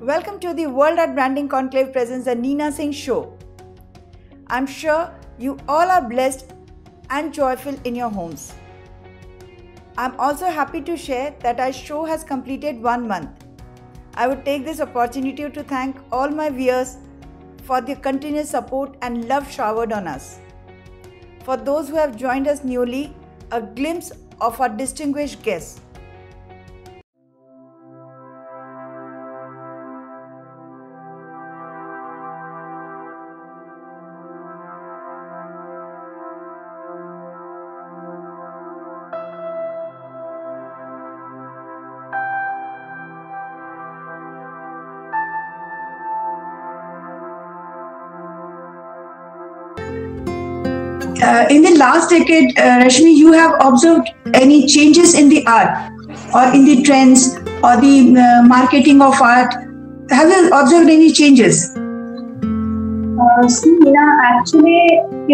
Welcome to the World Art Branding Conclave presents the Neena Singh Show. I'm sure you all are blessed and joyful in your homes. I'm also happy to share that our show has completed 1 month. I would take this opportunity to thank all my viewers for their continuous support and love showered on us. For those who have joined us newly, a glimpse of our distinguished guests. In the last decade, Rashmi, you have observed any changes in the art or in the trends or the marketing of art? Have you observed any changes? See, Neena, actually,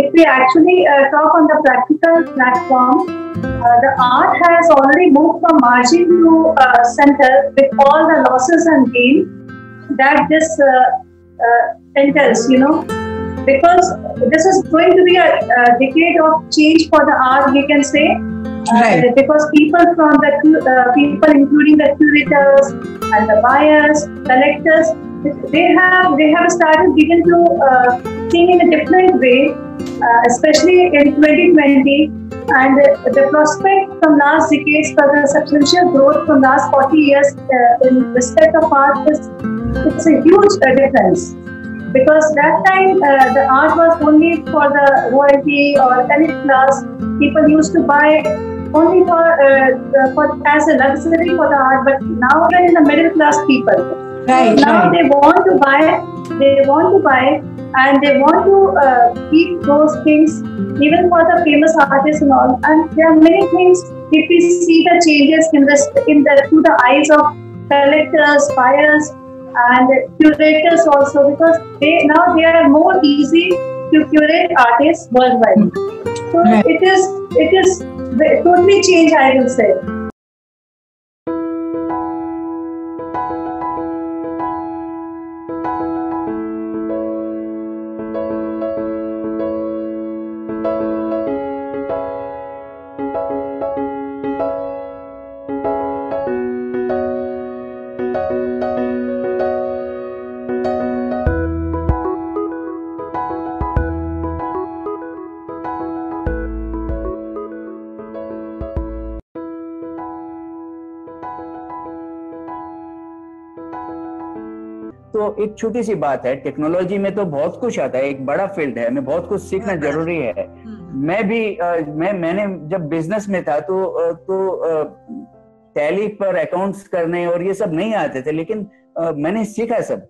if we actually talk on the practical platform, the art has already moved from margin to center with all the losses and gain that this entails, because this is going to be a decade of change for the art, we can say. Right. Because people from the people, including the curators and the buyers, collectors, they have started begin to think in a different way, especially in 2020. And the prospect from last decades for the substantial growth from last 40 years in respect of art it's a huge difference. Because that time the art was only for the royalty or elite class. People used to buy only for as a luxury for the art. But now we are in the middle class people. Right. Now right. they want to buy, and they want to keep those things even for the famous artists and all. And there are many things. If we see the changes through the eyes of collectors, buyers, and curators also, because they are more easy to curate artists worldwide. So Right. it is totally changed, I will say. तो एक छोटी सी बात है, technology में तो बहुत कुछ आता है, एक बड़ा फील्ड है, हमें बहुत कुछ सीखना जरूरी है। मैं भी मैंने जब बिजनेस में था तो टैली पर अकाउंट्स करने और ये सब नहीं आते थे, लेकिन मैंने सीखा सब।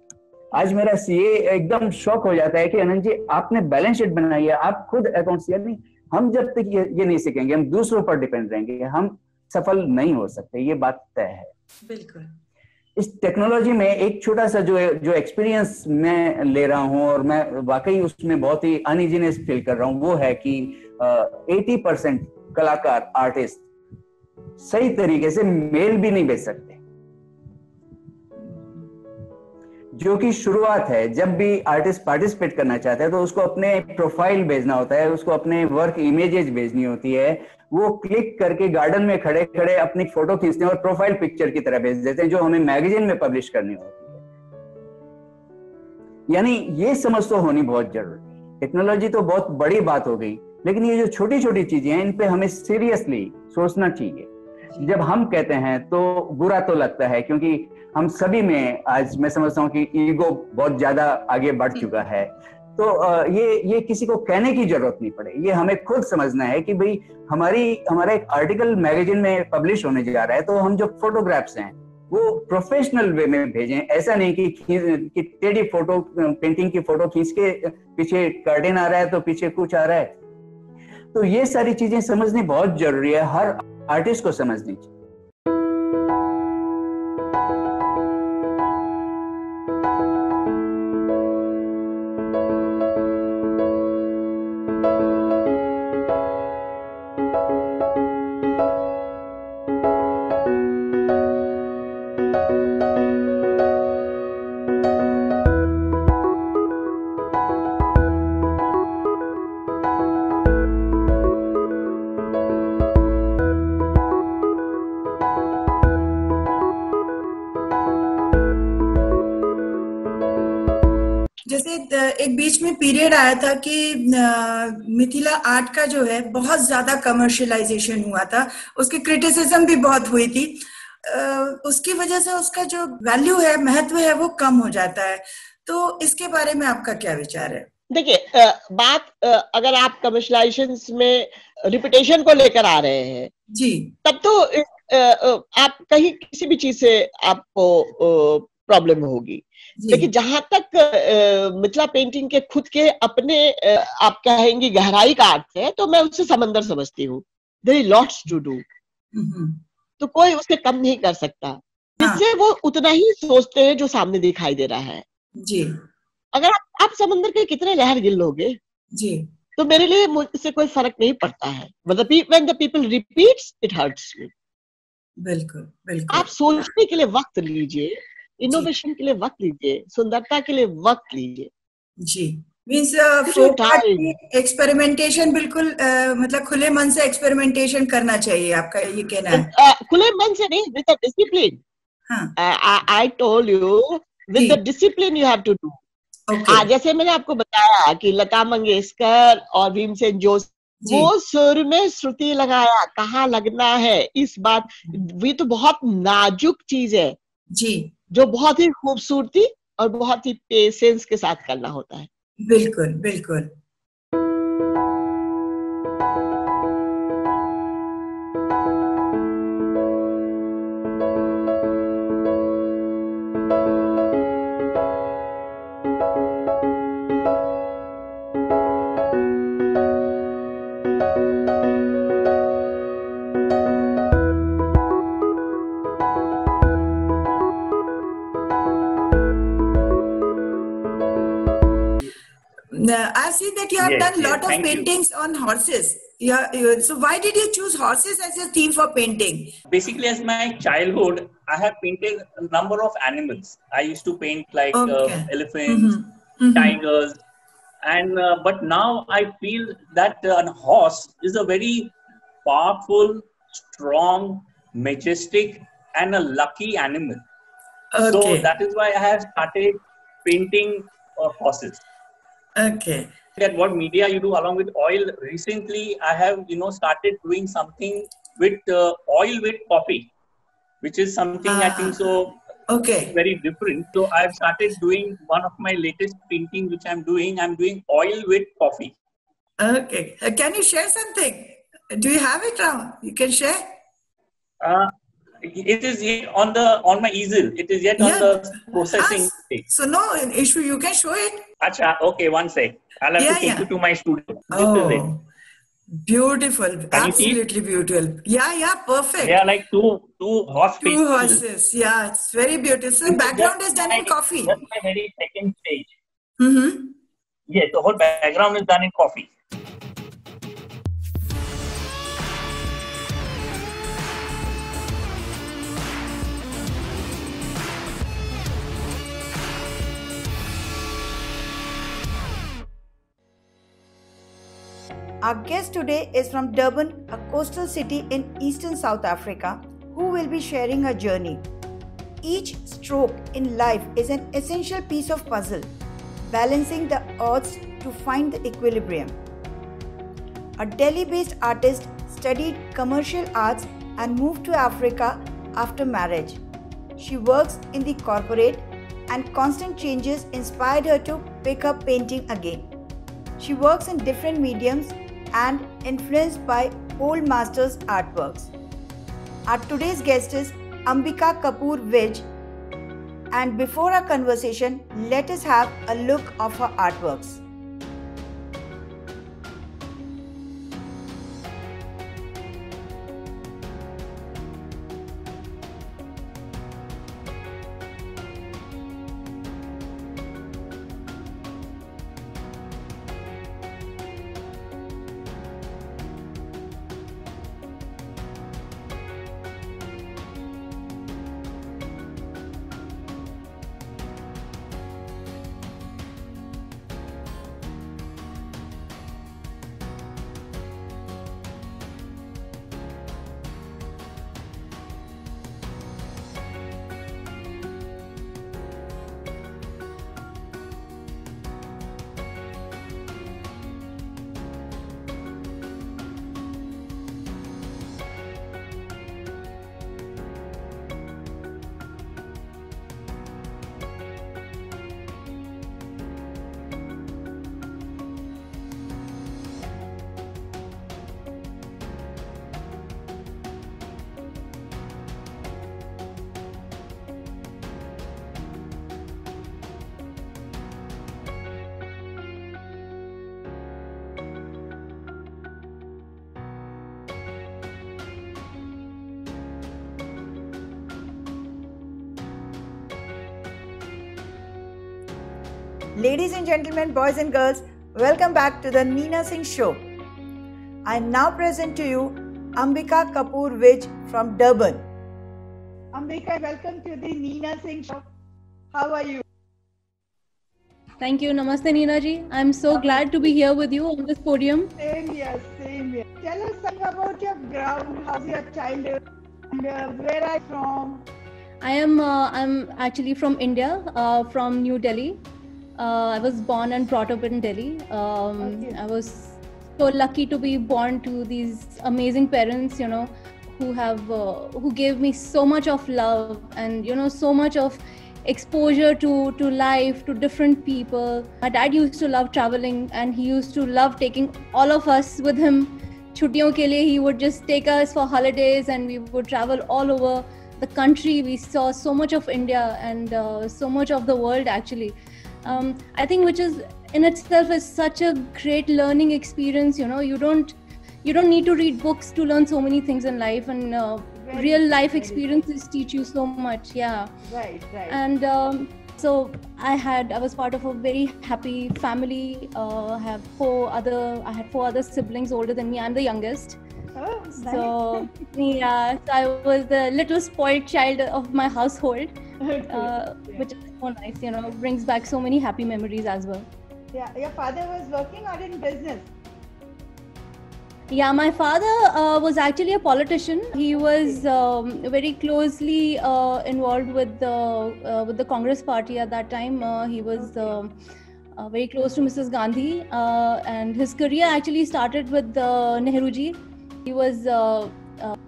आज मेरा सीए एकदम शॉक हो जाता है कि अनंत जी आपने बैलेंस शीट बनाई है, आप खुद अकाउंट्स, यानी हम जब तक ये नहीं सीखेंगे, हम दूसरों पर डिपेंड रहेंगे, हम सफल नहीं हो सकते, ये बात तय है। बिल्कुल। इस टेक्नोलॉजी में एक छोटा सा जो एक्सपीरियंस मैं ले रहा हूं और मैं वाकई उसमें बहुत ही अनइजीनेस फील कर रहा हूं, वो है कि 80% कलाकार, आर्टिस्ट सही तरीके से मेल भी नहीं भेज सकते, जो कि शुरुआत है। जब भी आर्टिस्ट पार्टिसिपेट करना चाहता है तो उसको अपने प्रोफाइल भेजना होता है, उसको अपने वर्क इमेजेस भेजनी होती है। वो क्लिक करके गार्डन में खड़े खड़े अपनी फोटो खींचते हैं और प्रोफाइल पिक्चर की तरह भेज देते हैं, जो हमें मैगजीन में पब्लिश करनी होती है। यानी ये समझ तो होनी बहुत जरूरी। टेक्नोलॉजी तो बहुत बड़ी बात हो गई, लेकिन ये जो छोटी छोटी चीजें हैं, इन पे हमें सीरियसली सोचना चाहिए। जब हम कहते हैं तो बुरा तो लगता है, क्योंकि हम सभी में आज मैं समझता हूँ कि ईगो बहुत ज्यादा आगे बढ़ चुका है। तो ये किसी को कहने की जरूरत नहीं पड़े, ये हमें खुद समझना है कि भाई हमारा एक आर्टिकल मैगजीन में पब्लिश होने जा रहा है, तो हम जो फोटोग्राफ्स हैं वो प्रोफेशनल वे में भेजें। ऐसा नहीं कि टेढ़ी फोटो, पेंटिंग की फोटो खींच के पीछे कर्टेन आ रहा है तो पीछे कुछ आ रहा है। तो ये सारी चीजें समझनी बहुत जरूरी है, हर आर्टिस्ट को समझनी चाहिए। एक बीच में पीरियड आया था कि मिथिला आर्ट का जो है बहुत ज्यादा कमर्शियलाइजेशन हुआ था, उसकी क्रिटिसिज्म भी बहुत हुई थी। उसकी वजह से उसका जो वैल्यू है, महत्व है, वो कम हो जाता है। तो इसके बारे में आपका क्या विचार है? देखिए, अगर आप कमर्शलाइजेशन में रिपुटेशन को लेकर आ रहे हैं जी, तब तो आप कहीं किसी भी चीज से आपको प्रॉब्लम होगी। लेकिन जहां तक मिथिला पेंटिंग के खुद के अपने आप कहेंगी गहराई का अर्थ है, तो मैं उससे समंदर समझती हूँ। There is lots to do, तो कोई उसके कम नहीं कर सकता। इससे वो उतना ही सोचते हैं जो सामने दिखाई दे रहा है। जी, अगर आप समंदर के कितने लहर गिन लोगे जी, तो मेरे लिए मुझसे कोई फर्क नहीं पड़ता है। मतलब when the people repeats it hurts me. बिल्कुल बिल्कुल। आप सोचने के लिए वक्त लीजिए, इनोवेशन के लिए वक्त लीजिए, सुंदरता के लिए वक्त लीजिए। जी, मीन्स फोक आर्ट की एक्सपेरिमेंटेशन बिल्कुल मतलब खुले मन से एक्सपेरिमेंटेशन करना चाहिए, आपका ये कहना है? खुले मन से नहीं, with discipline. I told you with the discipline you have to do. जैसे मैंने आपको बताया कि लता मंगेशकर और भीमसेन जोशी, वो सुर में श्रुति लगाया, कहाँ लगना है इस बात, ये तो बहुत नाजुक चीज है जी, जो बहुत ही खूबसूरती और बहुत ही पेशेंस के साथ करना होता है। बिल्कुल बिल्कुल। I've seen that you have done a lot of paintings on horses. So why did you choose horses as your theme for painting? Basically, as my childhood, I have painted a number of animals. I used to paint like elephants, tigers, and but now I feel that a horse is a very powerful, strong, majestic, and a lucky animal. So that is why I have started painting horses. Okay. That what media you do along with oil. Recently, I have started doing something with oil with coffee, which is something I think so. Very different. So I have started doing one of my latest painting, which I'm doing oil with coffee. Okay. Can you share something? Do you have it now? You can share. It is yet on my easel. It is yet on the processing stage. So no issue. You can show it. Acha, okay, one sec. I'll have to take you to my studio. Oh, this is it. Beautiful. Absolutely beautiful. Yeah, perfect. They are like two horse faces. Two horses. Yeah, it's very beautiful. So the background is done in coffee. That's my very second stage. Yes, the whole background is done in coffee. Our guest today is from Durban, a coastal city in eastern South Africa, who will be sharing her journey. Each stroke in life is an essential piece of puzzle, balancing the odds to find the equilibrium. A Delhi-based artist studied commercial arts and moved to Africa after marriage. She works in the corporate, and constant changes inspired her to pick up painting again. She works in different mediums and influenced by old masters' artworks. Our today's guest is Ambika Kapoor Vij, and before our conversation, let us have a look of her artworks. Ladies and gentlemen, boys and girls, welcome back to the Neena Singh Show. I now present to you Ambika Kapoor Vij from Durban. Ambika, welcome to the Neena Singh Show. How are you? Thank you. Namaste, Neena ji. I'm so glad to be here with you on this podium. Same here, same here. Tell us something about your ground, how's your childhood, and where are you from? I'm actually from India, from New Delhi. I was born and brought up in Delhi. Okay. I was so lucky to be born to these amazing parents, you know, who gave me so much of love and, you know, so much of exposure to life, to different people. My dad used to love traveling, and he used to love taking all of us with him. Chutiyon ke liye, he would just take us for holidays, and we would travel all over the country. We saw so much of India and so much of the world, actually. I think, which is in itself is such a great learning experience. You know, you don't need to read books to learn so many things in life, and real life experiences teach you so much. Yeah. Right. And so I was part of a very happy family. I had 4 other siblings older than me. I'm the youngest. Oh, nice. So yeah, so I was the little spoiled child of my household, which is so nice, you know, brings back so many happy memories as well. Yeah, your father was working or in business? Yeah, my father was actually a politician. He was very closely involved with the Congress party at that time. He was very close to Mrs. Gandhi, and his career actually started with Nehruji. He was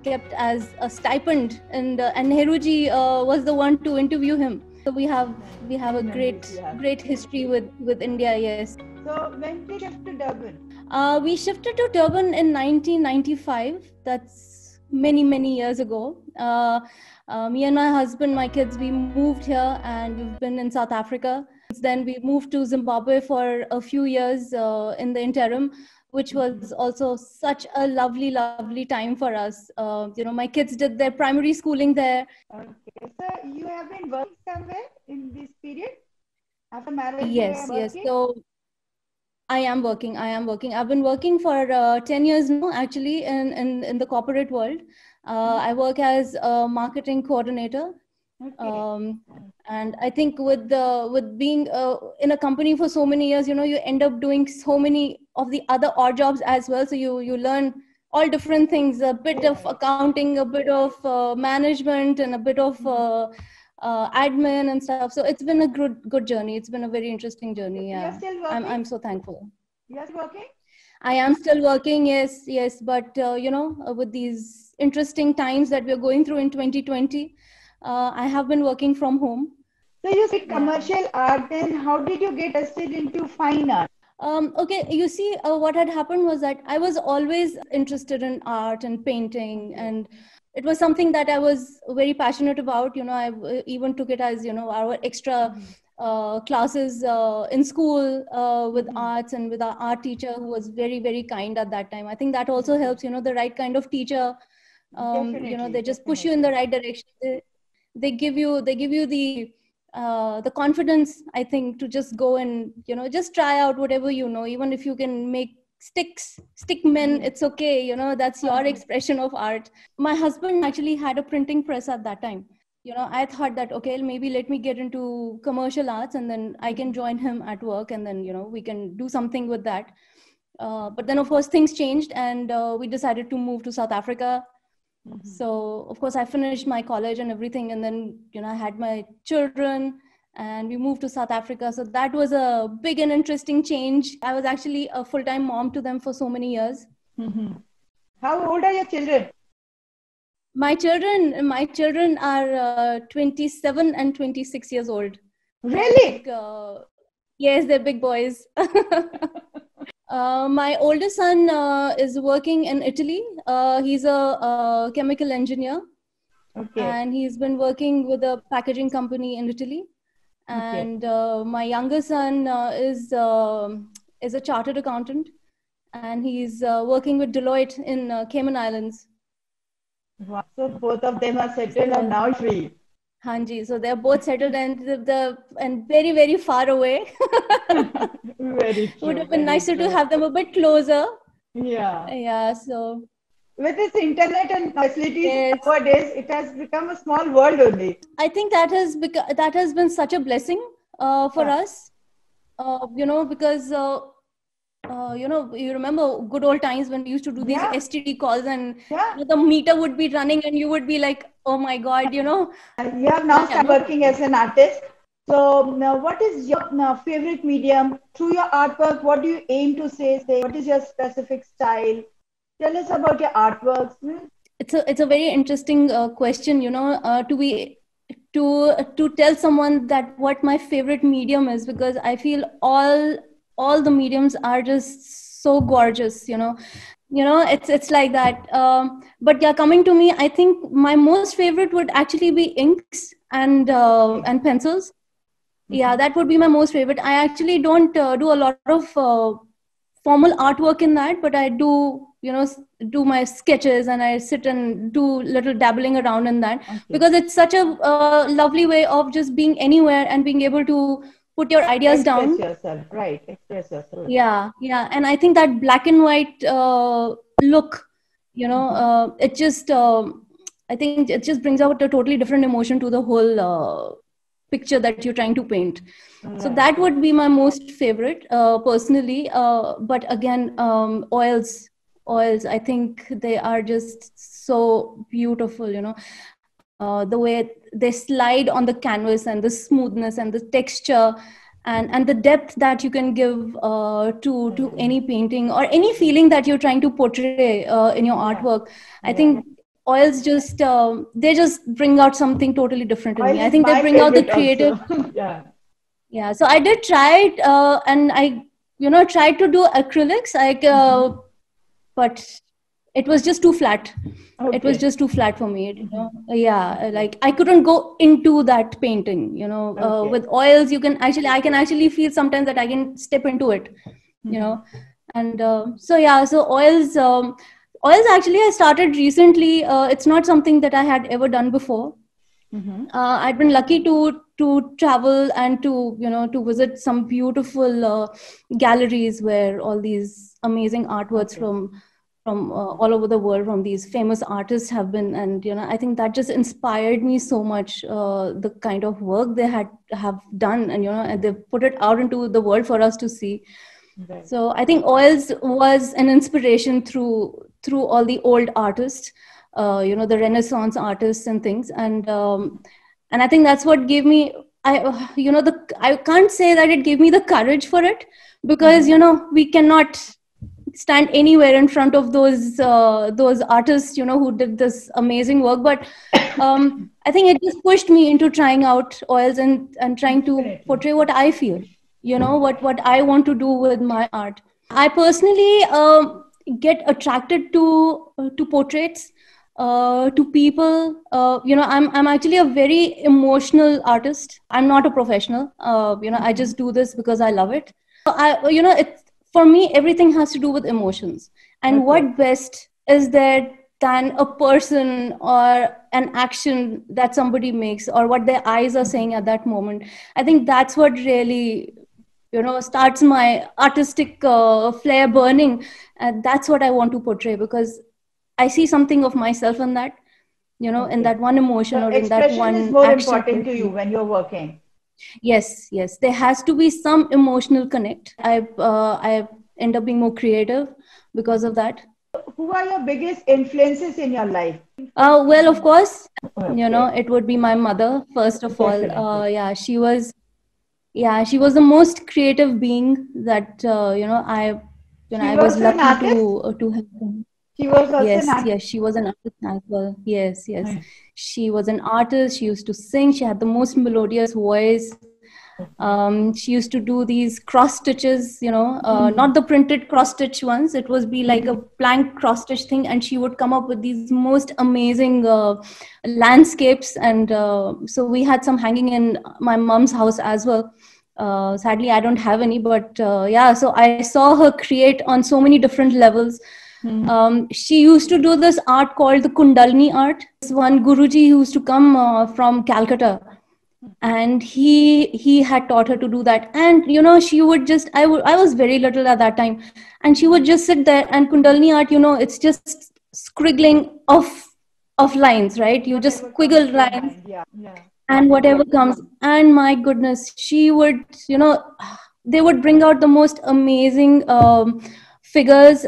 kept as a stipend, and Nehruji was the one to interview him. So we have a great history with India. Yes. So when did you shift to Durban? We shifted to Durban in 1995. That's many years ago. Me and my husband, my kids, we moved here, and we've been in South Africa. Then we moved to Zimbabwe for a few years in the interim, which was also such a lovely time for us. You know, my kids did their primary schooling there. Okay, so you have been working somewhere in this period after marriage? Yes. So I am working. I've been working for 10 years now, actually, in the corporate world. I work as a marketing coordinator. Okay. And I think with being in a company for so many years, you know, you end up doing so many of the other odd jobs as well. So you learn all different things, a bit of accounting, a bit of management, and a bit of admin and stuff. So it's been a good journey. It's been a very interesting journey. Yeah. You're still working? I'm so thankful. You're working? I am still working, yes. But you know, with these interesting times that we're going through in 2020, I have been working from home. So you said commercial art, then how did you get interested into fine art? Okay, you see, what had happened was that I was always interested in art and painting, and it was something that I was very passionate about. You know, I even took it as, you know, our extra classes in school with arts, and with our art teacher, who was very kind at that time. I think that also helps, you know, the right kind of teacher. You know, they just push you in the right direction. They give you the confidence, I think, to just go and, you know, just try out whatever, you know, even if you can make stick men, it's okay, you know, that's your expression of art. My husband actually had a printing press at that time. You know, I thought that, okay, maybe let me get into commercial arts, and then I can join him at work, and then, you know, we can do something with that. But then, of course, things changed, and we decided to move to South Africa. So, of course, I finished my college and everything, and then, you know, I had my children, and we moved to South Africa. So that was a big and interesting change. I was actually a full-time mom to them for so many years. How old are your children? My children are 27 and 26 years old. Really? Yes, they're big boys. My oldest son is working in Italy. He's a chemical engineer. Okay. And he's been working with a packaging company in Italy. And my younger son is a chartered accountant, and he's working with Deloitte in Cayman Islands. Wow. So both of them are settled and now free. Hanji. So they're both settled and and very, very far away. Very true. Would have been nicer to have them a bit closer. Yeah. Yeah. So with this internet and facilities yes. nowadays, it has become a small world only. I think that has been such a blessing for us. Because you remember good old times when we used to do these STD calls and the meter would be running and you would be like, oh my God, You have now started working as an artist. So now what is your favorite medium? Through your artwork, what do you aim to say? What is your specific style? Tell us about your artworks. It's a very interesting question, to tell someone that what my favorite medium is, because I feel all the mediums are just so gorgeous, it's like that. But yeah, coming to me, I think my most favorite would actually be inks and pencils. Yeah, that would be my most favorite. I actually don't do a lot of formal artwork in that, but I do do my sketches and I sit and do little dabbling around in that, because it's such a lovely way of just being anywhere and being able to put your ideas down. Express yourself. Yeah. And I think that black and white look, it just, I think it just brings out a totally different emotion to the whole picture that you're trying to paint. Right. So that would be my most favorite personally. But again, oils, I think they are just so beautiful, the way they slide on the canvas and the smoothness and the texture and the depth that you can give to any painting or any feeling that you're trying to portray in your artwork. I think oils just they just bring out something totally different in me. I think they bring out the creative. Yeah. So I did try it, and I tried to do acrylics, but it was just too flat. Okay. It was just too flat for me. Yeah, like I couldn't go into that painting. Okay. With oils, I can actually feel sometimes that I can step into it. And so oils. Oils actually I started recently. It's not something that I had ever done before. I'd been lucky to travel and to visit some beautiful galleries where all these amazing artworks from all over the world from these famous artists have been, and I think that just inspired me so much, the kind of work they have done, and they've put it out into the world for us to see. Right. So I think oils was an inspiration through all the old artists, the Renaissance artists and things, and I think that's what gave me. I can't say that it gave me the courage for it, because we cannot stand anywhere in front of those artists who did this amazing work, but I think it just pushed me into trying out oils and trying to portray what I feel, what I want to do with my art. I personally get attracted to portraits, to people. I'm actually a very emotional artist. I'm not a professional. I just do this because I love it. For me, everything has to do with emotions. And what best is there than a person or an action that somebody makes or what their eyes are saying at that moment. I think that's what really, starts my artistic flare burning. And that's what I want to portray, because I see something of myself in that, in that one emotion, so or in that one is more action. Important to you when you're working. Yes. There has to be some emotional connect. I end up being more creative because of that. Who are your biggest influences in your life? Well, of course, it would be my mother, first of all. She was the most creative being that, I was lucky to have. She was also yes, she was an artist as well. Yes. She was an artist. She used to sing. She had the most melodious voice. She used to do these cross stitches, not the printed cross stitch ones. It was be like a blank cross stitch thing, and she would come up with these most amazing landscapes. And so we had some hanging in my mom's house as well. Sadly, I don't have any, but so I saw her create on so many different levels. She used to do this art called the Kundalini art. This one Guruji used to come from Calcutta, and he had taught her to do that. And she would just I was very little at that time, and she would just sit there, and Kundalini art, it's just squiggling of lines, right? You just squiggle lines, and whatever comes. And my goodness, she would, they would bring out the most amazing figures,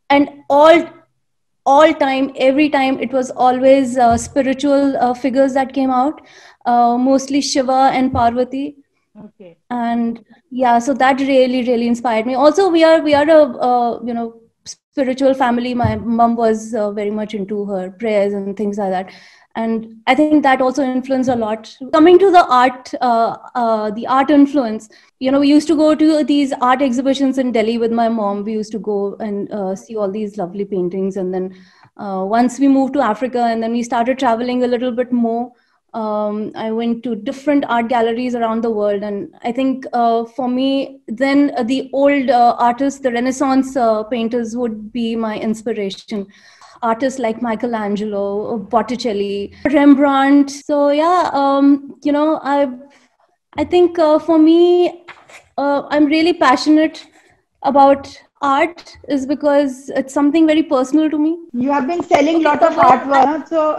and all time, every time, it was always spiritual figures that came out, mostly Shiva and Parvati. Okay. And yeah, so that really, really inspired me. Also, we are a spiritual family. My mom was very much into her prayers and things like that, and I think that also influenced a lot. Coming to the art influence, we used to go to these art exhibitions in Delhi with my mom. We used to go and see all these lovely paintings, and then once we moved to Africa, and then we started traveling a little bit more. I went to different art galleries around the world, and I think for me, then the old artists, the Renaissance painters, would be my inspiration. Artists like Michelangelo, Botticelli, Rembrandt. So yeah, I think for me, I'm really passionate about art is because it's something very personal to me. You have been selling a lot of artwork. So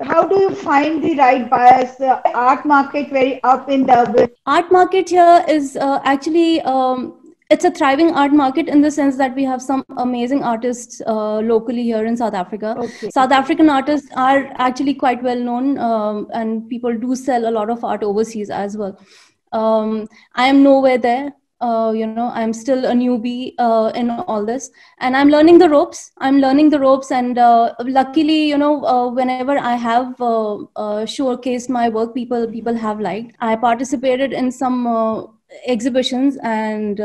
how do you find the right buyers? Art market very up in Durban. Art market here is actually it's a thriving art market in the sense that we have some amazing artists locally here in South Africa. Okay. South African artists are actually quite well known, and people do sell a lot of art overseas as well. I am nowhere there. I'm still a newbie in all this, and I'm learning the ropes. And luckily, whenever I have showcased my work, people have liked. I participated in some exhibitions, and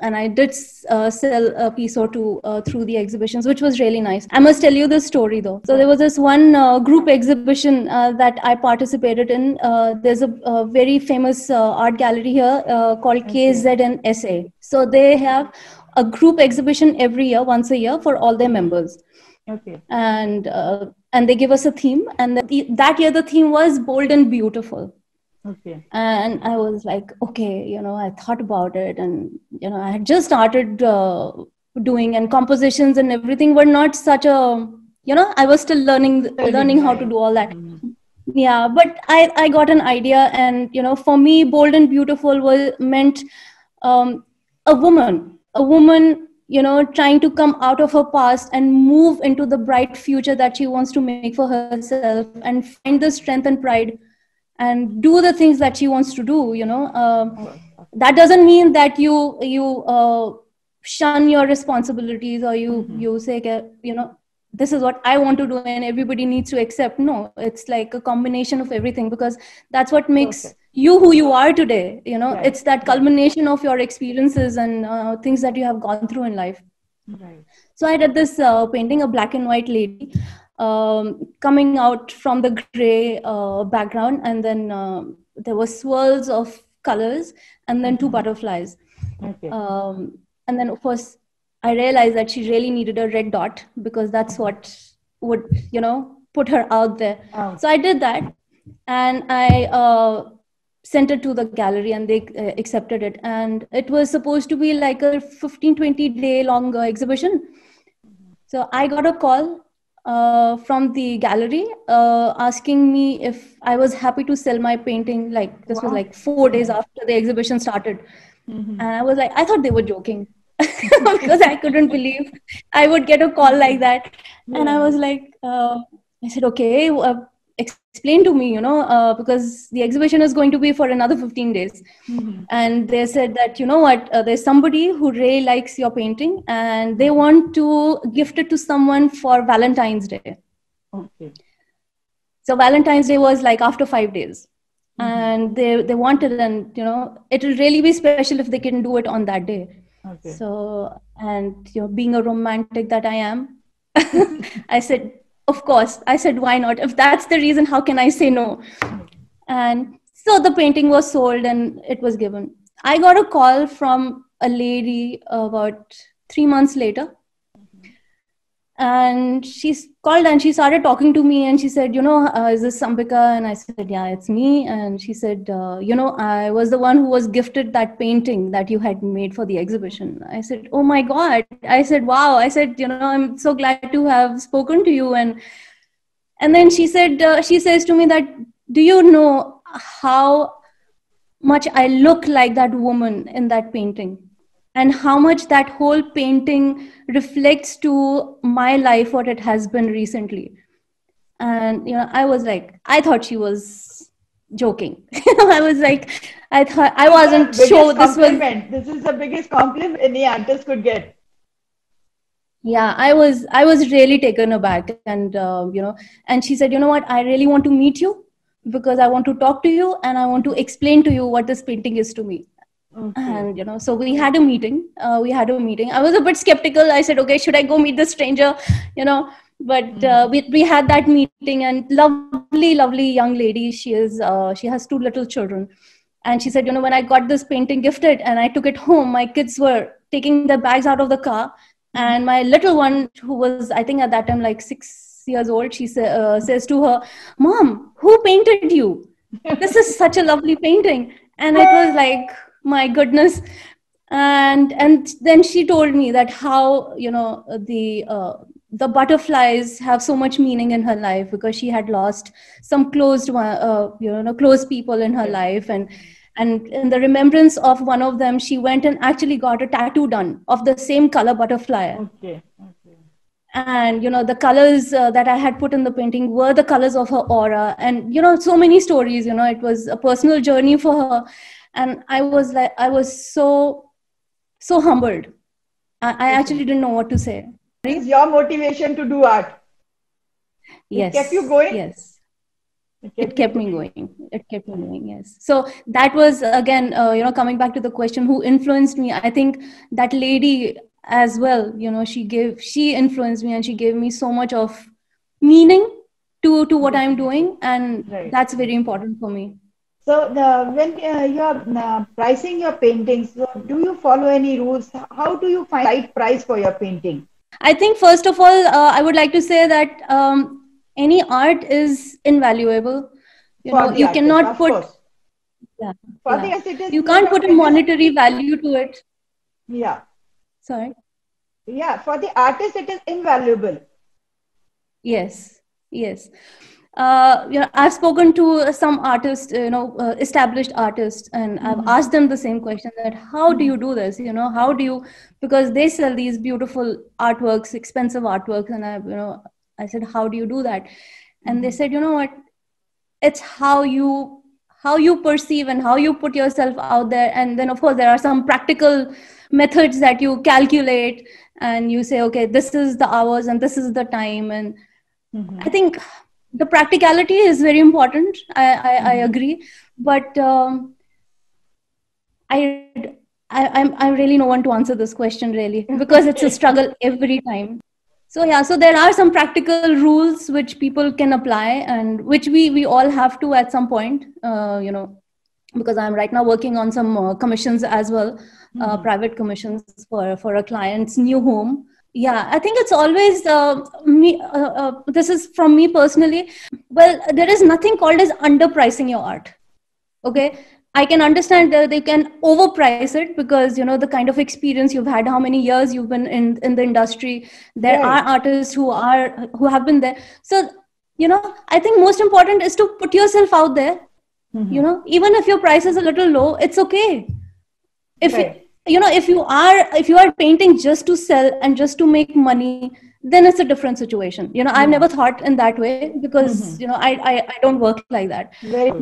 I did sell a piece or two through the exhibitions, which was really nice. I must tell you this story though. So there was this one group exhibition that I participated in. There's a very famous art gallery here called KZN SA. So they have a group exhibition every year, once a year, for all their members. Okay. And they give us a theme, and that year the theme was Bold and Beautiful. Okay. And I was like, okay, I thought about it, and I had just started doing, and compositions and everything were not such a, I was still learning how to do all that. Yeah, but I got an idea, and for me, Bold and Beautiful meant a woman, trying to come out of her past and move into the bright future that she wants to make for herself, and find the strength and pride and do the things that she wants to do. That doesn't mean that you shun your responsibilities, or you say, this is what I want to do and everybody needs to accept. No, it's like a combination of everything, because that's what makes you who you are today. Right. It's that culmination of your experiences and things that you have gone through in life. Right. So I did this painting, a black and white lady coming out from the gray background, and then there were swirls of colors, and then two butterflies. Okay. And then of course I realized that she really needed a red dot, because that's what would put her out there. Oh. So I did that, and I sent it to the gallery, and they accepted it. And it was supposed to be like a 15-20 day long exhibition. So I got a call from the gallery asking me if I was happy to sell my painting. Like this was like 4 days after the exhibition started. And I was like, I thought they were joking because I couldn't believe I would get a call like that. And I was like, I said, okay, explain to me, because the exhibition is going to be for another 15 days. And they said that, there's somebody who really likes your painting, and they want to gift it to someone for Valentine's Day. Okay. So Valentine's Day was like after 5 days. And they wanted, and it will really be special if they can do it on that day. Okay. So, and being a romantic that I am, I said, of course. I said, why not? If that's the reason, how can I say no? And so the painting was sold and it was given. I got a call from a lady about 3 months later, And she called and she started talking to me, and she said, is this Ambika? And I said, yeah, it's me. And she said, I was the one who was gifted that painting that you had made for the exhibition. I said, oh my God. I said, wow. I said, I'm so glad to have spoken to you. And then she says to me that, do you know how much I look like that woman in that painting? And how much that whole painting reflects to my life, what it has been recently. And, I was like, I thought she was joking. I was like, I thought, I wasn't sure this was. This is the biggest compliment any artist could get. Yeah, I was really taken aback. And, and she said, you know what, I really want to meet you because I want to talk to you and I want to explain to you what this painting is to me. Okay. And so we had a meeting. I was a bit skeptical. I said, okay, should I go meet the stranger? But we had that meeting, and lovely young lady. She has 2 little children, and she said, when I got this painting gifted and I took it home, my kids were taking their bags out of the car, and my little one, who was, I think at that time like 6 years old, she says to her, Mom, who painted you? This is such a lovely painting. And it was like, my goodness. And then she told me that how the butterflies have so much meaning in her life, because she had lost some close people in her life, and in the remembrance of one of them, she went and actually got a tattoo done of the same color butterfly. Okay. And the colors that I had put in the painting were the colors of her aura, and so many stories. It was a personal journey for her. And I was so humbled. I actually didn't know what to say. It's your motivation to do art. Yes. It kept you going? Yes. It kept me going. Yes. So that was, again, coming back to the question, who influenced me? I think that lady as well, she influenced me, and she gave me so much of meaning to what I'm doing. And that's very important for me. So when you are pricing your paintings, do you follow any rules? How do you find the right price for your painting? I think, first of all, I would like to say that any art is invaluable. You cannot put. Yeah. You can't put a monetary value to it. Yeah. Sorry. Yeah, for the artist, it is invaluable. Yes. I've spoken to some artists, established artists, and I've asked them the same question, that how do you do this? How do you, because they sell these beautiful artworks, expensive artworks. And I said, how do you do that? And they said, what? It's how you perceive and how you put yourself out there. And then, of course, there are some practical methods that you calculate, and you say, okay, this is the hours and this is the time. And I think the practicality is very important. I agree, but I'm really no one to answer this question, really, because it's a struggle every time. So there are some practical rules which people can apply, and which we all have to at some point, because I'm right now working on some commissions as well, private commissions for a client's new home. Yeah, I think it's always this is from me personally. Well, there is nothing called as underpricing your art. Okay, I can understand that they can overprice it, because the kind of experience you've had, how many years you've been in the industry. There are artists who have been there. So I think most important is to put yourself out there. Even if your price is a little low, it's okay. If you are painting just to sell and just to make money, then it's a different situation. I've never thought in that way, because I don't work like that.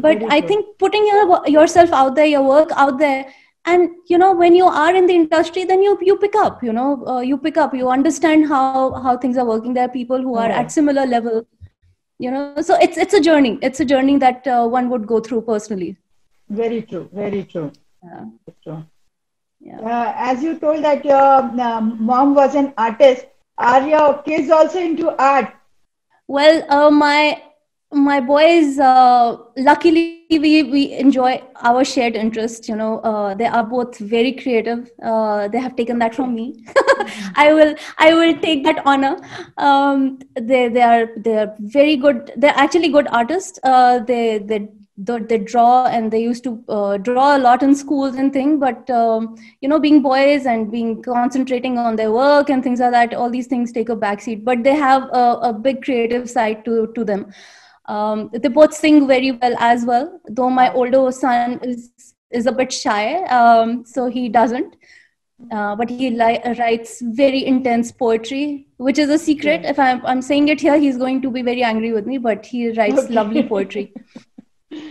But I think putting yourself out there, your work out there, and when you are in the industry, then you pick up. You understand how things are working. There are people who are at similar level. So it's a journey. It's a journey that one would go through personally. Very true. Yeah. True. Yeah. As you told that your mom was an artist, are your kids also into art? Well, my my boys, luckily we enjoy our shared interest. They are both very creative. They have taken that from me. I will take that honor. They are very good. They're actually good artists. They draw, and they used to draw a lot in schools and things, but being boys and being concentrating on their work and things like that, all these things take a backseat, but they have a big creative side to them. They both sing very well as well, though my older son is a bit shy, so he doesn't. But he writes very intense poetry, which is a secret. If I'm saying it here, he's going to be very angry with me, but he writes lovely poetry.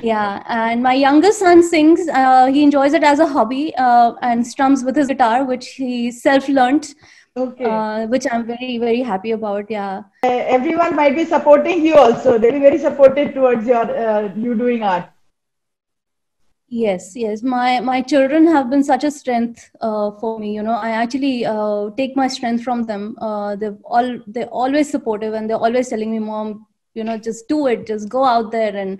Yeah, and my younger son sings. He enjoys it as a hobby and strums with his guitar, which he self-learned. Which I'm very, very happy about. Yeah. Everyone might be supporting you also. They'll be very supportive towards you doing art. Yes. My children have been such a strength for me. I actually take my strength from them. They're always supportive, and they're always telling me, "Mom, just do it. Just go out there and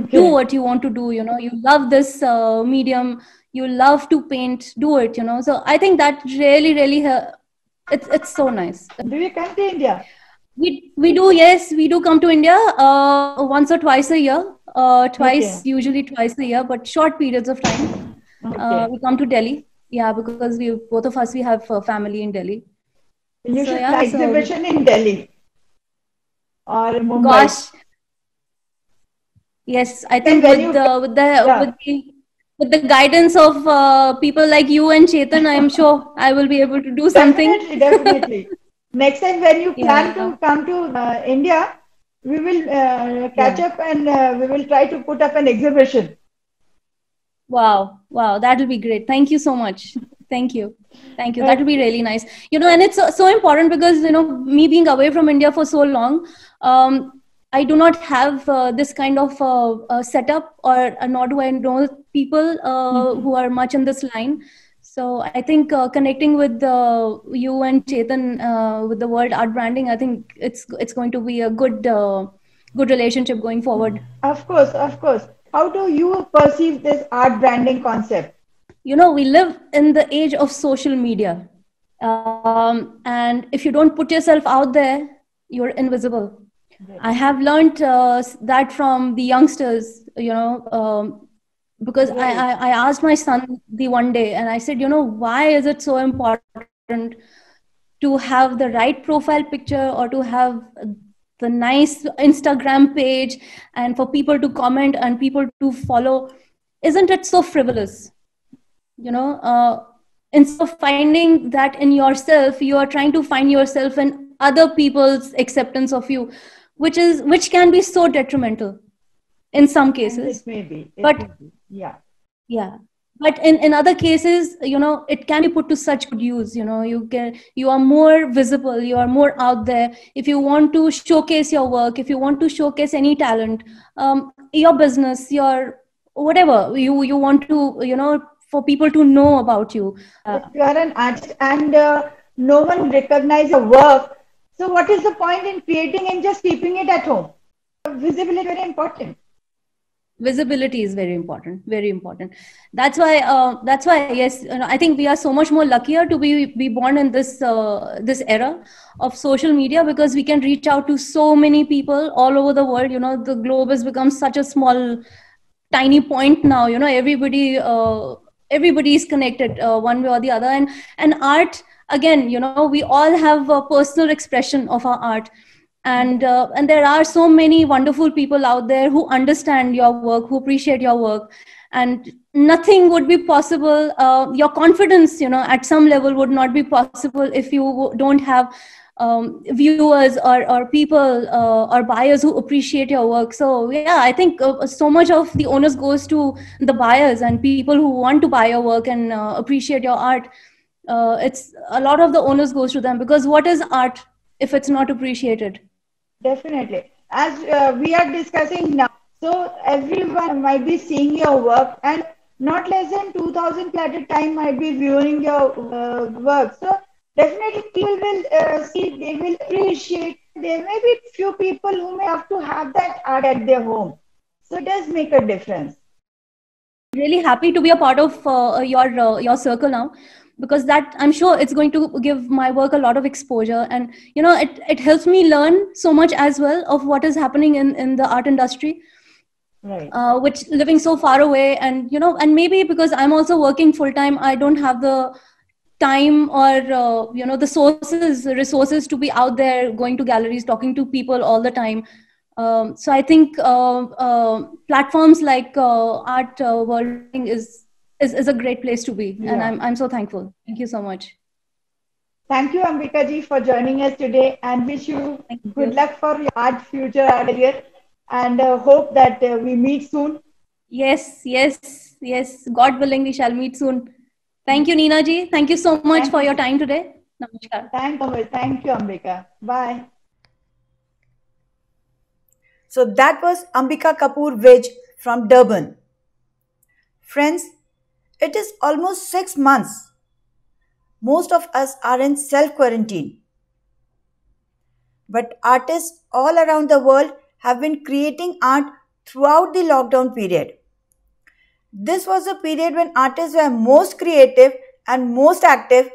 do what you want to do. You love this medium. You love to paint. Do it. So I think that really, really it's so nice. Do you come to India? We do, yes, we do come to India once or twice a year. Usually twice a year, but short periods of time. We come to Delhi, because both of us have family in Delhi. You should have exhibition in Delhi or Mumbai. Gosh, yes, I think with the guidance of people like you and Chetan, I am sure I will be able to do something. Definitely. Next time when you plan to come to India, we will catch up, and we will try to put up an exhibition. Wow, that will be great. Thank you so much. Thank you. That will be really nice. And it's so important because, me being away from India for so long, I do not have this kind of setup, or nor do I know people who are much in this line. So I think connecting with you and Chetan with the World Art Branding, I think it's going to be a good relationship going forward. Of course. How do you perceive this art branding concept? We live in the age of social media. And if you don't put yourself out there, you're invisible. I have learned that from the youngsters, because I asked my son the one day, and I said, why is it so important to have the right profile picture, or to have the nice Instagram page, and for people to comment and people to follow? Isn't it so frivolous? Instead of finding that in yourself, you are trying to find yourself in other people's acceptance of you, which can be so detrimental in some cases. It may be. Yeah. But in other cases, it can be put to such good use. You are more visible, you are more out there. If you want to showcase your work, if you want to showcase any talent, your business, your whatever you want to, for people to know about you. If you are an artist and no one recognizes your work, so what is the point in creating and just keeping it at home? Visibility is very important. Visibility is very important. That's why yes, I think we are so much more luckier to be born in this era of social media, because we can reach out to so many people all over the world. The globe has become such a small, tiny point now. Everybody is connected one way or the other, and art, again, we all have a personal expression of our art. And there are so many wonderful people out there who understand your work, who appreciate your work, and nothing would be possible. Your confidence, at some level would not be possible if you don't have viewers or people or buyers who appreciate your work. So I think so much of the onus goes to the buyers and people who want to buy your work and appreciate your art. It's a lot of the onus goes to them, because what is art if it's not appreciated? Definitely. As we are discussing now, so everyone might be seeing your work, and not less than 2,000 at a time might be viewing your work. So definitely people will see, they will appreciate, there may be few people who may have to have that art at their home. So it does make a difference. Really happy to be a part of your circle now, because that, I'm sure it's going to give my work a lot of exposure, and it helps me learn so much as well of what is happening in the art industry. Right. Which living so far away, and and maybe because I'm also working full time, I don't have the time or the resources to be out there going to galleries, talking to people all the time. So I think platforms like Art World is a great place to be, and I'm so thankful. Thank you so much. Thank you, Ambika ji, for joining us today, and wish you good luck for your art future career, and hope that we meet soon. Yes. God willing, we shall meet soon. Thank you, Neena ji. Thank you so much for your time today. Namaskar. Thank you, Ambika. Bye. So that was Ambika Kapoor Vij from Durban. Friends, it is almost 6 months. Most of us are in self-quarantine. But artists all around the world have been creating art throughout the lockdown period. This was a period when artists were most creative and most active,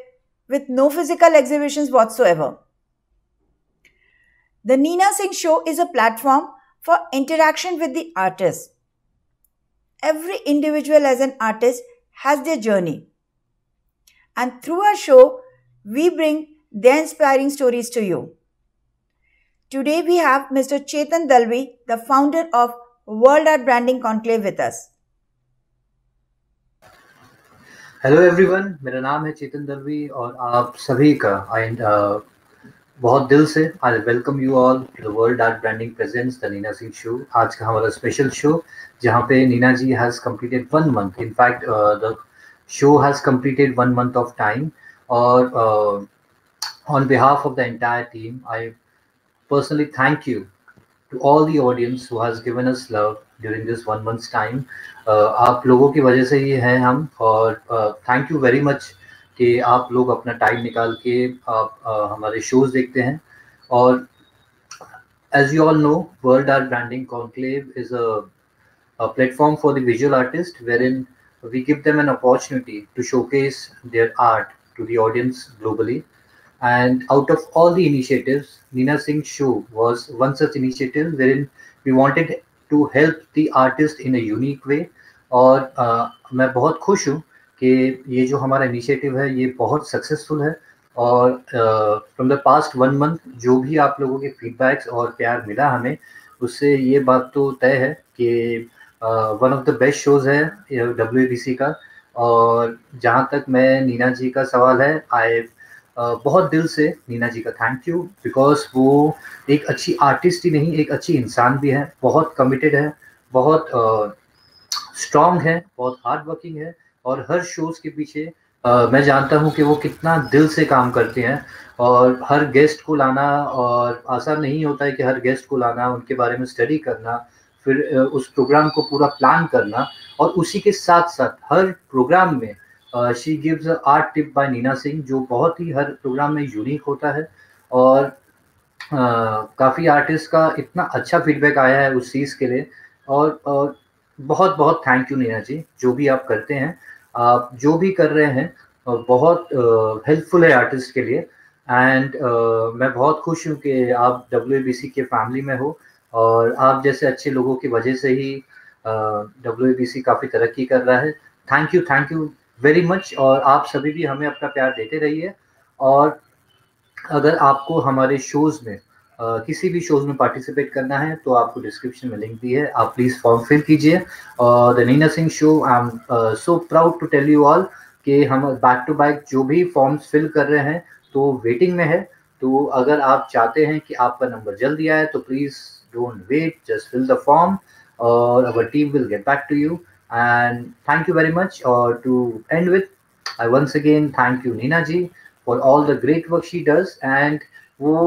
with no physical exhibitions whatsoever. The Neena Singh Show is a platform for interaction with the artist. Every individual as an artist has their journey. And through our show, we bring their inspiring stories to you. Today we have Mr. Chetan Dalvi, the founder of World Art Branding Conclave with us. Hello everyone, मेरा नाम है चेतन दलवी और आप सभी का बहुत दिल से I welcome you all to the world art branding presents the Neena Singh show. आज का हमारा स्पेशल शो जहाँ पे Neena ji has completed 1 month, in fact the show has completed 1 month of time, और on behalf of the entire team I personally thank you to all the audience who has given us love during this 1 month's time. आप लोगों की वजह से ही हैं हम, और thank you very much कि आप लोग अपना टाइम निकाल के आप हमारे शोज देखते हैं. और as you all know, World Art Branding Conclave is a platform for the visual artist wherein we give them an opportunity to showcase their art to the audience globally. And out of all the initiatives, Neena Singh Show was one such initiative wherein we wanted to help the artist in a unique way. और मैं बहुत खुश हूँ कि ये जो हमारा initiative है ये बहुत सक्सेसफुल है. और फ्रॉम द पास्ट 1 मंथ जो भी आप लोगों के फीडबैक्स और प्यार मिला हमें, उससे ये बात तो तय है कि one of the best shows है WABC का. और जहाँ तक मैं नीना जी का सवाल है, बहुत दिल से नीना जी का थैंक यू, बिकॉज वो एक अच्छी आर्टिस्ट ही नहीं, एक अच्छी इंसान भी है, बहुत कमिटेड है, बहुत स्ट्रॉन्ग है, बहुत हार्ड वर्किंग है. और हर शोज के पीछे मैं जानता हूँ कि वो कितना दिल से काम करते हैं. और हर गेस्ट को लाना और आसान नहीं होता है कि हर गेस्ट को लाना, उनके बारे में स्टडी करना, फिर उस प्रोग्राम को पूरा प्लान करना, और उसी के साथ साथ हर प्रोग्राम में she gives a art tip by Neena Singh, जो बहुत ही हर प्रोग्राम में यूनिक होता है. और काफ़ी आर्टिस्ट का इतना अच्छा फीडबैक आया है उस चीज़ के लिए. और बहुत बहुत थैंक यू नीना जी, जो भी आप करते हैं, आप जो भी कर रहे हैं, बहुत हेल्पफुल है आर्टिस्ट के लिए. एंड मैं बहुत खुश हूँ कि आप WABC के फैमिली में हो, और आप जैसे अच्छे लोगों की वजह से ही WABC काफ़ी तरक्की कर रहा है. Thank you very much. और आप सभी भी हमें अपना प्यार देते रहिए. और अगर आपको हमारे शोज़ में किसी भी शोज़ में पार्टिसिपेट करना है तो आपको डिस्क्रिप्शन में लिंक दी है, आप प्लीज़ फॉर्म फिल कीजिए. और the Neena Singh show, I am so proud to tell you all कि हम बैक टू बैक जो भी फॉर्म्स फिल कर रहे हैं तो वेटिंग में है. तो अगर आप चाहते हैं कि आपका नंबर जल्दी आए तो please don't wait, just fill the form और our team will get back to you. And thank you very much. Or to end with, I once again thank you Neena ji for all the great work she does. And वो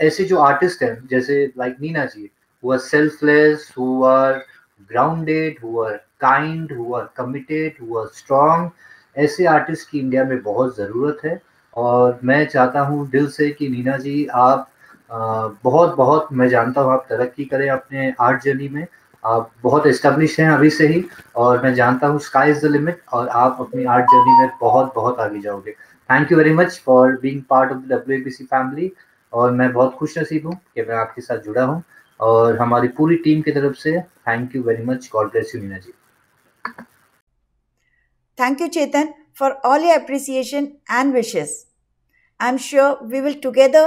ऐसे जो artist हैं जैसे like Neena ji, who are selfless, who are grounded, who are kind, who are committed, who are strong, ऐसे artist की India में बहुत ज़रूरत है. और मैं चाहता हूँ दिल से कि नीना जी आप बहुत बहुत मैं जानता हूँ आप तरक्की करें अपने आर्ट जर्नी में, आप बहुत एस्टेब्लिश हैं अभी से ही, और मैं जानता हूँ स्काई इज द लिमिट और आप अपनी आर्ट जर्नी में बहुत बहुत आगे जाओगे। Thank you very much for being part of the WABC family, और मैं बहुत खुश नसीब हूँ कि मैं आपके साथ जुड़ा हूँ, और हमारी पूरी टीम की तरफ से thank you very much. God bless you Neena ji. Thank you, Chetan, for all your appreciation and wishes. I'm sure we will together,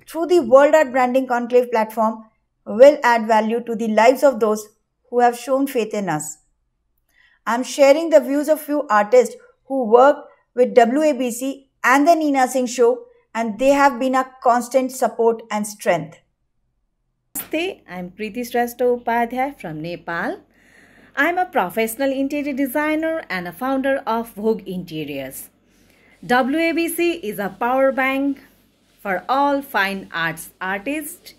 through the World Art Branding Conclave platform, will add value to the lives of those who have shown faith in us. I'm sharing the views of few artists who work with WABC and the Neena Singh Show, and they have been a constant support and strength. Namaste, I'm Preeti Shrestha Upadhyay from Nepal. I'm a professional interior designer and a founder of Vogue Interiors. WABC is a power bank for all fine arts artists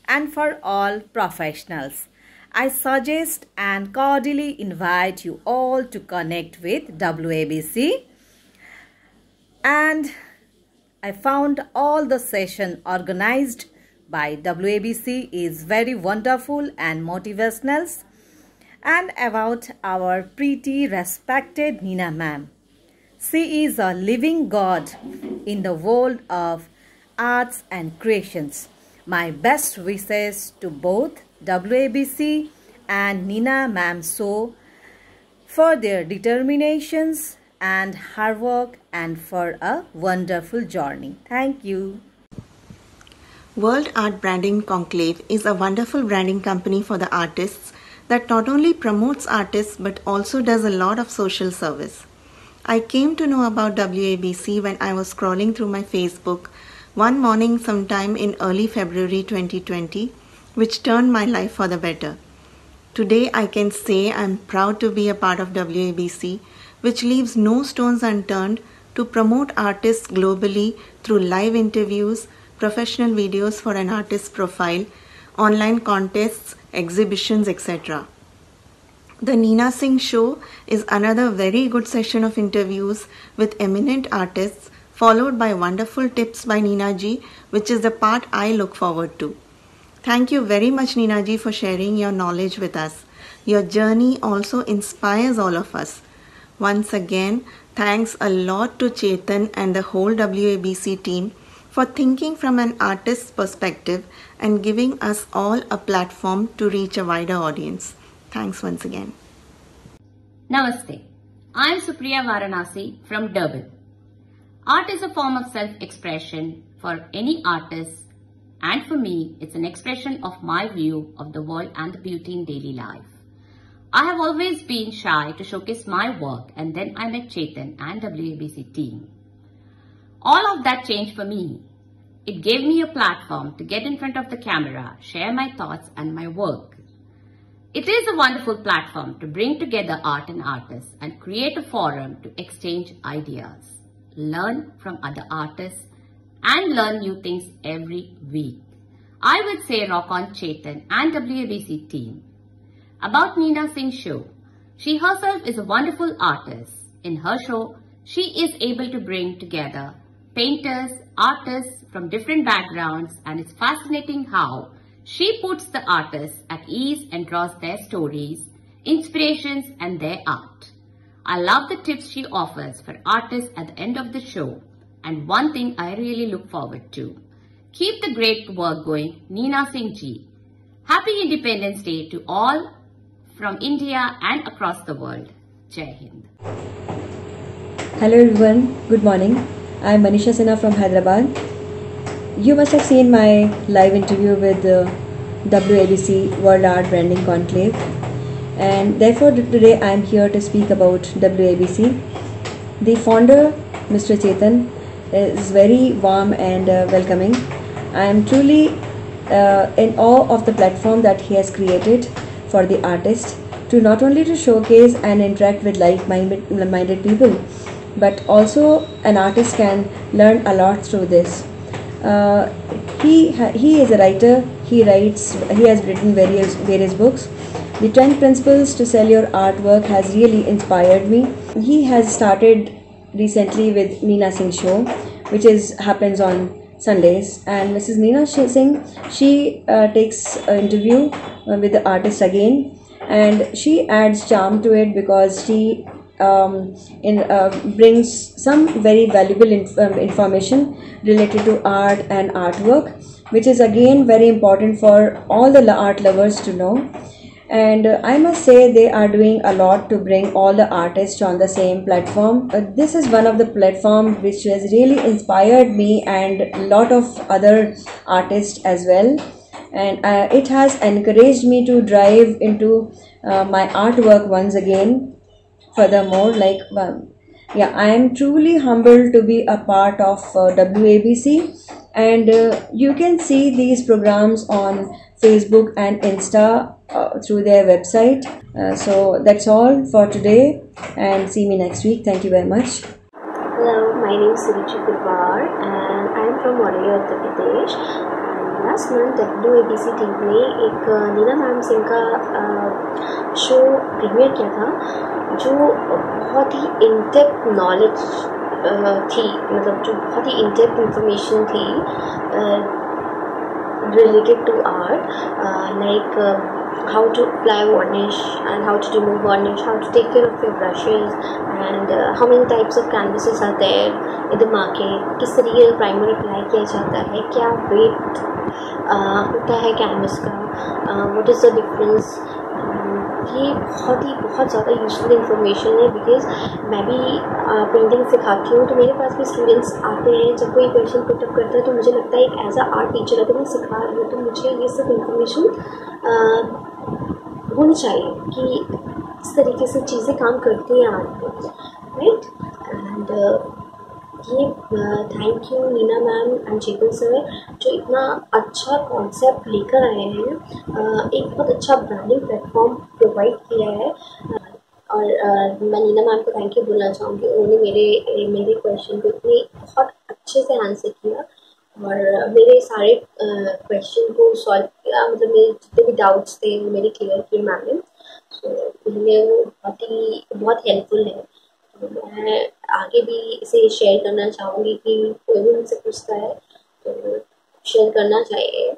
and for all professionals. I suggest and cordially invite you all to connect with WABC. And I found all the session organized by WABC is very wonderful and motivational. And about our pretty respected Neena ma'am. She is a living god in the world of arts and creations. My best wishes to both WABC and Neena ma'am show for their determinations and hard work and for a wonderful journey. Thank you. World Art Branding Conclave is a wonderful branding company for the artists that not only promotes artists but also does a lot of social service. I came to know about WABC when I was scrolling through my Facebook one morning sometime in early February 2020, which turned my life for the better. Today I can say I'm proud to be a part of WABC, which leaves no stones unturned to promote artists globally through live interviews, professional videos for an artist's profile, online contests, exhibitions, etc. The Neena Singh Show is another very good session of interviews with eminent artists, followed by wonderful tips by Neena ji, which is the part I look forward to. Thank you very much, Neena ji, for sharing your knowledge with us. Your journey also inspires all of us. Once again, thanks a lot to Chetan and the whole WABC team for thinking from an artist's perspective and giving us all a platform to reach a wider audience. Thanks once again. Namaste. I'm Supriya Varanasi from Durban. Art is a form of self-expression for any artist, and for me, it's an expression of my view of the world and the beauty in daily life. I have always been shy to showcase my work, and then I met Chetan and WABC team. All of that changed for me. It gave me a platform to get in front of the camera, share my thoughts and my work. It is a wonderful platform to bring together art and artists and create a forum to exchange ideas, learn from other artists and learn new things every week. I would say rock on Chetan and WABC team. About Neena Singh Show, she herself is a wonderful artist. In her show, she is able to bring together painters, artists from different backgrounds, and it's fascinating how she puts the artists at ease and draws their stories, inspirations, and their art. I love the tips she offers for artists at the end of the show, and one thing I really look forward to. Keep the great work going, Neena Singh ji. Happy Independence Day to all from India and across the world. Jai Hind. Hello everyone, good morning. I am Manisha Sinha from Hyderabad. You must have seen my live interview with WABC World Art Branding Conclave, and therefore today I am here to speak about WABC. The founder, Mr. Chetan, is very warm and welcoming. I am truly in awe of the platform that he has created for the artist to not only to showcase and interact with like-minded people, but also an artist can learn a lot through this. He is a writer. He has written various books. The 10 principles to sell your artwork has really inspired me. He has started recently with Neena Singh Show, which happens on Sundays, and Mrs. Neena Singh, she takes an interview with the artist again, and she adds charm to it because she brings some very valuable information related to art and artwork, which is again very important for all the art lovers to know. And I must say they are doing a lot to bring all the artists on the same platform. This is one of the platforms which has really inspired me and a lot of other artists as well, and it has encouraged me to drive into my artwork once again. Furthermore, yeah, I am truly humbled to be a part of WABC, and you can see these programs on Facebook and Insta through their website. So that's all for today, and see me next week. Thank you very much. Hello, my name is Suruchi Gurbar and I am from Moraiya, Uttar Pradesh. Last month WABC team ने एक Neena ma'am Singh का show premiere किया था, जो बहुत ही इन-डेप्थ knowledge थी, मतलब जो बहुत ही इन-डेप्थ इंफॉर्मेशन थी related to art, like how to apply varnish and how to remove varnish, how to take care of your brushes, and how many types of canvases are there in the market, किस तरीके का primer apply किया जाता है, क्या wait होता है canvas का, व्हाट इज़ द डिफरेंस। ये बहुत ज़्यादा यूजफुल इन्फॉर्मेशन है, बिकॉज मैं भी पेंटिंग सिखाती हूँ, तो मेरे पास भी स्टूडेंट्स आते हैं, जब कोई क्वेश्चन पुटअप करता है तो मुझे लगता है एक एज अ आर्ट टीचर अगर मैं सिखा रही हूँ तो मुझे ये सब इन्फॉर्मेशन होनी चाहिए कि इस तरीके से चीज़ें काम करती हैं आर्ट में, राइट। एंड ये thank you Neena ma'am and Chetan sir, जो इतना अच्छा कॉन्सेप्ट लेकर आए हैं, एक बहुत अच्छा ब्रांडिंग प्लेटफॉर्म प्रोवाइड किया है। और मैं नीना मैम को थैंक यू बोलना चाहूँगी, उन्होंने मेरे क्वेश्चन को इतनी बहुत अच्छे से आंसर किया और मेरे सारे क्वेश्चन को सॉल्व किया, मतलब मेरे जितने भी डाउट्स थे वो मेरे क्लियर किए मैम ने। सो इसलिए वो बहुत हेल्पफुल है। तो मैं आगे भी इसे शेयर करना चाहूँगी कि कोई भी मुझसे पूछता है तो शेयर करना चाहिए।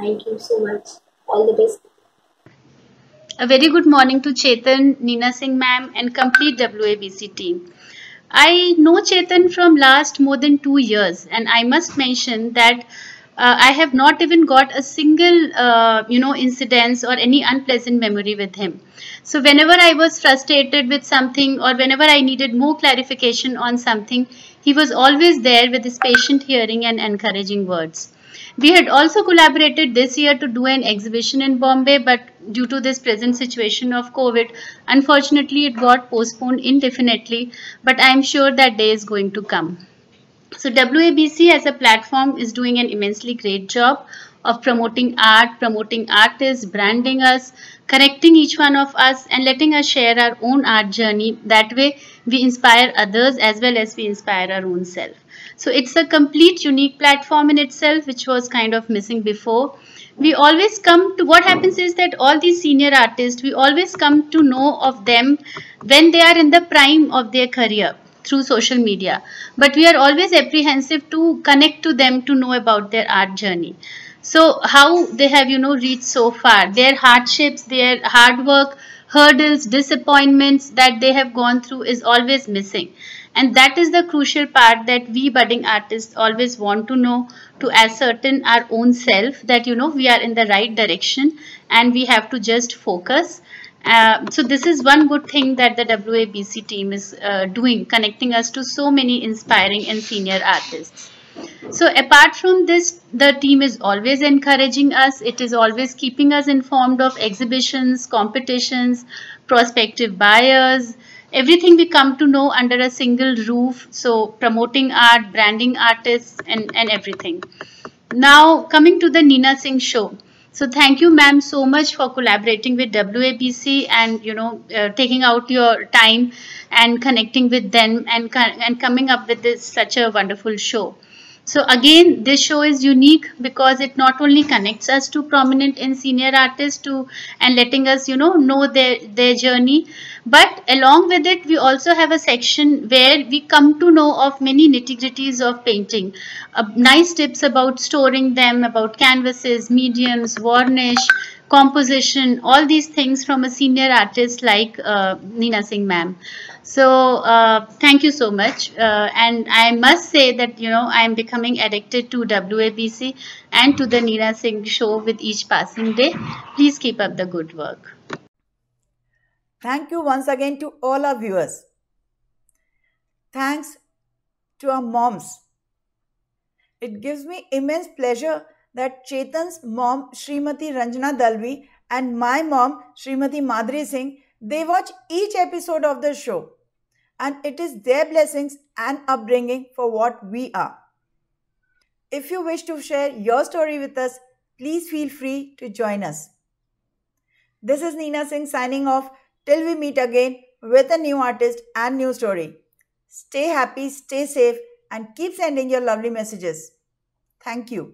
Thank you so much, all the best. A very good morning to Chetan, Neena Singh ma'am and complete WABC team. I know Chetan from last more than 2 years, and I must mention that I have not even got a single incidents or any unpleasant memory with him. So whenever I was frustrated with something or whenever I needed more clarification on something, he was always there with his patient hearing and encouraging words. We had also collaborated this year to do an exhibition in Bombay, but due to this present situation of COVID, unfortunately it got postponed indefinitely, but I am sure that day is going to come. So WABC as a platform is doing an immensely great job of promoting art, promoting artists, branding us, connecting each one of us and letting us share our own art journey. That way we inspire others as well as we inspire our own self. So it's a complete unique platform in itself, which was kind of missing before. We always come to, what happens is that all these senior artists, we always come to know of them when they are in the prime of their career through social media. But we are always apprehensive to connect to them to know about their art journey. So how they have, reached so far, their hardships, their hard work, hurdles, disappointments that they have gone through is always missing. And that is the crucial part that we budding artists always want to know, to ascertain our own self that, we are in the right direction and we have to just focus. So this is one good thing that the WABC team is doing, connecting us to so many inspiring and senior artists. So apart from this, the team is always encouraging us. It is always keeping us informed of exhibitions, competitions, prospective buyers, everything we come to know under a single roof. So promoting art, branding artists and everything. Now coming to the Neena Singh show. So thank you ma'am so much for collaborating with WABC and taking out your time and connecting with them and coming up with this such a wonderful show. So again, this show is unique because it not only connects us to prominent and senior artists and letting us know their journey, but along with it we also have a section where we come to know of many nitty-gritties of painting, nice tips about storing them, about canvases, mediums, varnish, composition, all these things from a senior artist like Neena Singh ma'am. So thank you so much, and I must say that I am becoming addicted to WABC and to the Neena Singh show with each passing day. Please keep up the good work. Thank you once again to all our viewers. Thanks to our moms. It gives me immense pleasure that Chetan's mom, Srimati Ranjana Dalvi, and my mom, Srimati Madhuri Singh, they watch each episode of the show. And it is their blessings and upbringing for what we are. If you wish to share your story with us, please feel free to join us. This is Neena Singh signing off till we meet again with a new artist and new story. Stay happy, stay safe, and keep sending your lovely messages. Thank you.